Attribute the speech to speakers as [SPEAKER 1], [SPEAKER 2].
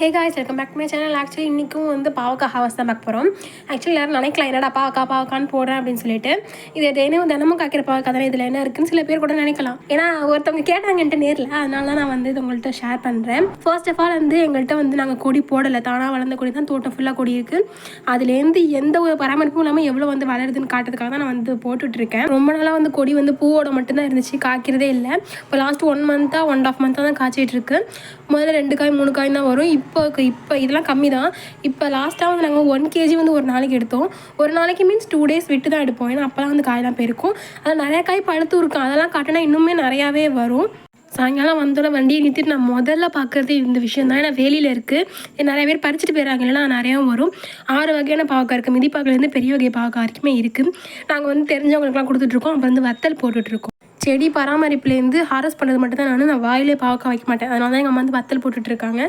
[SPEAKER 1] Hey guys, welcome back to my channel. Actually இன்றைக்கும் வந்து பாவக்காய் ஹாவஸ் தான் பார்க்க போகிறோம். ஆக்சுவலி எல்லாரும் நினைக்கலாம், என்னடா பாவக்கான்னு போடுறேன் அப்படின்னு சொல்லிட்டு. இது தினமும் காய்க்கிற பாவக்காய் தானே, இதில் என்ன இருக்குன்னு சில பேர் கூட நினைக்கலாம். ஏன்னா ஒருத்தவங்க கேட்டாங்க என்கிட்ட நேரில், அதனால தான் நான் வந்து இது உங்கள்கிட்ட ஷேர் பண்ணுறேன். ஃபர்ஸ்ட் ஆஃப் ஆல் வந்து எங்கள்கிட்ட வந்து நாங்கள் கொடி போடலை, தானாக வளர்ந்த கொடி தான், தோட்டம் ஃபுல்லாக கொடி இருக்குது. அதுலேருந்து எந்த ஒரு பராமரிப்பும் இல்லாமல் எவ்வளோ வந்து வளருதுன்னு காட்டுறதுக்காக தான் நான் வந்து போட்டுட்ருக்கேன். ரொம்ப நாளாக வந்து கொடி வந்து பூவோட மட்டும்தான் இருந்துச்சு, காய்க்கிறதே இல்லை. இப்போ லாஸ்ட் 1 மந்த்தாக 1.5 மந்த்தாக தான் காய்ச்சிட்டு இருக்கு. முதல்ல 2 காய் 3 காய் தான் வரும். இப்போ இதெல்லாம் கம்மி தான். இப்போ லாஸ்ட்டாக வந்து நாங்கள் 1 kg வந்து ஒரு நாளைக்கு எடுத்தோம். ஒரு நாளைக்கு மீன்ஸ் 2 days விட்டு தான் எடுப்போம். ஏன்னா அப்போ தான் வந்து காயெல்லாம் போயிருக்கும். அதில் நிறையா காய் பழுத்து இருக்கும். அதெல்லாம் காட்டினா இன்னுமே நிறையாவே வரும். சாயங்காலம் வந்தோட வண்டியை நிறுத்திட்டு நான் முதல்ல பார்க்குறது இந்த விஷயம் தான். ஏன்னா வேலியில் இருக்குது, நிறைய பேர் பறிச்சுட்டு போயிடறாங்க, இல்லைனா நிறையாவும் வரும். 6 வகையான பாவக்காய் இருக்குது. மிதிப்பாக்கிலேருந்து பெரிய வகை பாவக்காய் வரைக்குமே இருக்குது. நாங்கள் வந்து தெரிஞ்சவங்களுக்குலாம் கொடுத்துட்ருக்கோம். அப்புறம் வந்து வத்தல் போட்டுட்ருக்கோம். செடி பராமரிப்புலேருந்து ஹாரஸ் பண்ணுறது மட்டும் தான். நான் வாயிலே பாவக்காய் வைக்க மாட்டேன். அதனால தான் எங்கள் அம்மா வந்து வத்தல் போட்டுட்ருக்காங்க.